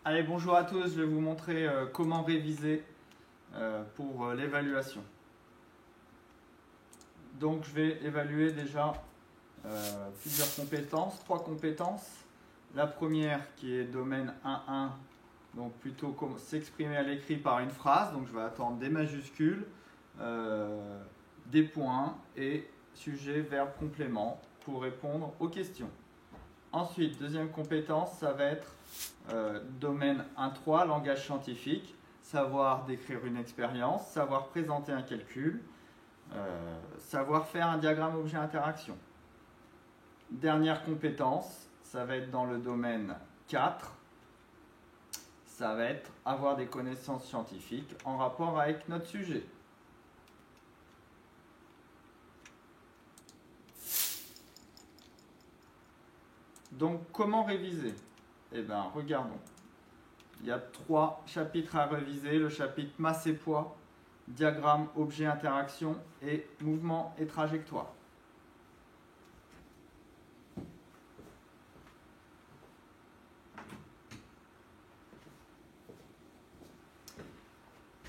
Allez, bonjour à tous, je vais vous montrer comment réviser pour l'évaluation. Donc je vais évaluer déjà plusieurs compétences, 3 compétences. La première qui est domaine 1.1, donc plutôt s'exprimer à l'écrit par une phrase, donc je vais attendre des majuscules, des points et sujet, verbe, complément pour répondre aux questions. Ensuite, deuxième compétence, ça va être domaine 1.3, langage scientifique, savoir décrire une expérience, savoir présenter un calcul, savoir faire un diagramme objet-interaction. Dernière compétence, ça va être dans le domaine 4, ça va être avoir des connaissances scientifiques en rapport avec notre sujet. Donc, comment réviser? Eh bien, regardons. Il y a 3 chapitres à réviser, le chapitre masse et poids, diagramme, objet, interaction et mouvement et trajectoire.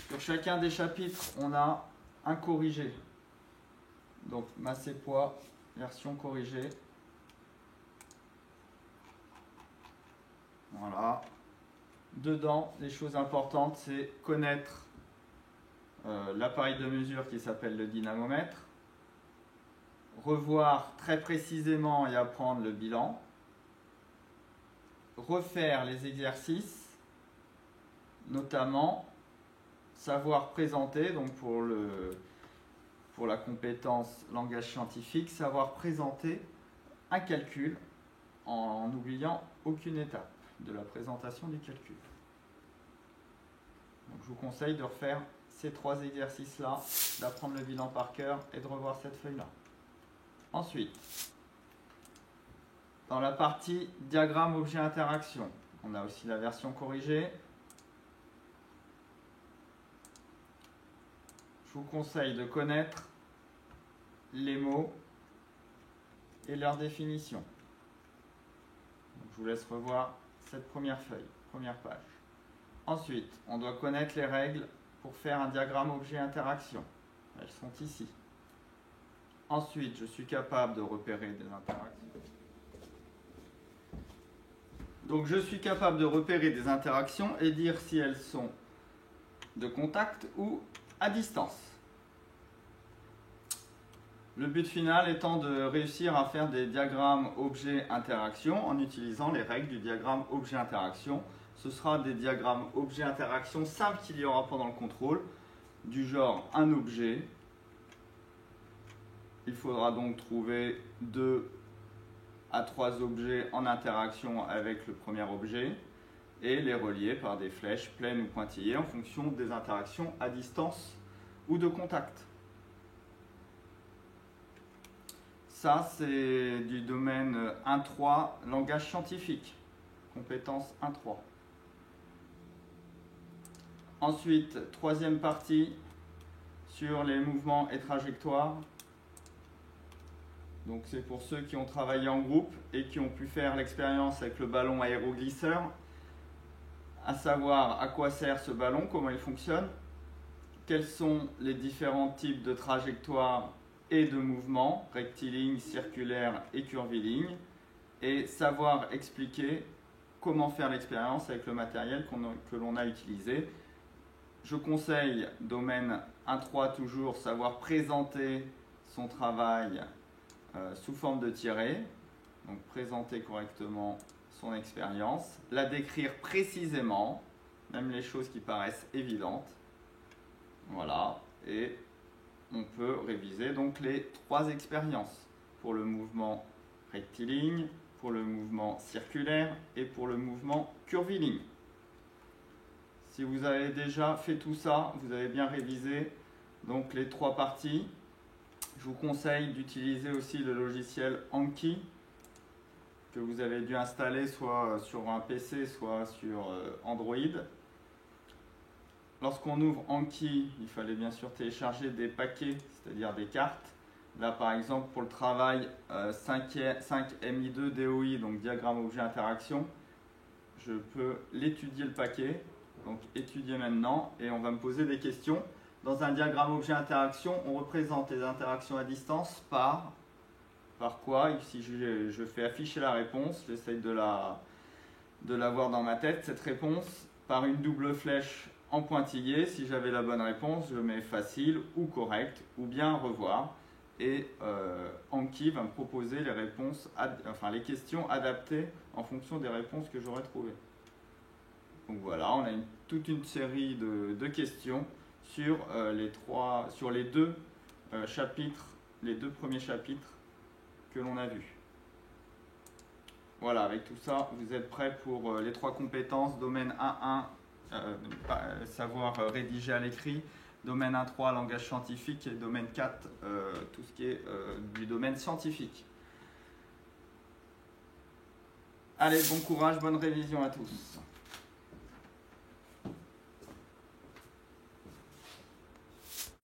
Sur chacun des chapitres, on a un corrigé. Donc, masse et poids, version corrigée. Voilà. Dedans, les choses importantes, c'est connaître l'appareil de mesure qui s'appelle le dynamomètre, revoir très précisément et apprendre le bilan, refaire les exercices, notamment savoir présenter, donc pour la compétence langage scientifique, savoir présenter un calcul en n'oubliant aucune étape de la présentation du calcul. Donc, je vous conseille de refaire ces 3 exercices-là, d'apprendre le bilan par cœur et de revoir cette feuille-là. Ensuite, dans la partie diagramme objet interaction, on a aussi la version corrigée. Je vous conseille de connaître les mots et leur définition. Donc, je vous laisse revoir cette première feuille, première page. Ensuite, on doit connaître les règles pour faire un diagramme objet-interaction. Elles sont ici. Ensuite, je suis capable de repérer des interactions. Donc, je suis capable de repérer des interactions et dire si elles sont de contact ou à distance. Le but final étant de réussir à faire des diagrammes objet-interaction en utilisant les règles du diagramme objet-interaction. Ce sera des diagrammes objet-interaction simples qu'il y aura pendant le contrôle, du genre un objet. Il faudra donc trouver 2 à 3 objets en interaction avec le premier objet et les relier par des flèches pleines ou pointillées en fonction des interactions à distance ou de contact. Ça, c'est du domaine 1.3, langage scientifique, compétence 1.3. Ensuite, 3e partie sur les mouvements et trajectoires. Donc c'est pour ceux qui ont travaillé en groupe et qui ont pu faire l'expérience avec le ballon aéroglisseur, à savoir à quoi sert ce ballon, comment il fonctionne, quels sont les différents types de trajectoires et de mouvements, rectiligne, circulaire et curviligne, et savoir expliquer comment faire l'expérience avec le matériel que l'on a utilisé. Je conseille, domaine 1.3 toujours, savoir présenter son travail sous forme de tiré, donc présenter correctement son expérience, la décrire précisément, même les choses qui paraissent évidentes. Voilà, et on peut réviser donc les 3 expériences pour le mouvement rectiligne, pour le mouvement circulaire et pour le mouvement curviligne. Si vous avez déjà fait tout ça, vous avez bien révisé donc les 3 parties. Je vous conseille d'utiliser aussi le logiciel Anki que vous avez dû installer soit sur un PC, soit sur Android. Lorsqu'on ouvre Anki, il fallait bien sûr télécharger des paquets, c'est-à-dire des cartes. Là, par exemple, pour le travail 5MI2 DOI, donc diagramme objet interaction, je peux l'étudier le paquet. Donc étudier maintenant et on va me poser des questions. Dans un diagramme objet-interaction, on représente les interactions à distance par quoi? Ici je fais afficher la réponse, j'essaye de la voir dans ma tête, cette réponse, par une double flèche en pointillé. Si j'avais la bonne réponse, je mets facile ou correct ou bien revoir. Et Anki va me proposer les réponses, les questions adaptées en fonction des réponses que j'aurais trouvées. Donc voilà, on a toute une série de questions sur les deux chapitres, les deux premiers chapitres que l'on a vus. Voilà, avec tout ça, vous êtes prêts pour les 3 compétences, domaine 1.1, savoir rédiger à l'écrit, domaine 1.3, langage scientifique, et domaine 4, tout ce qui est du domaine scientifique. Allez, bon courage, bonne révision à tous.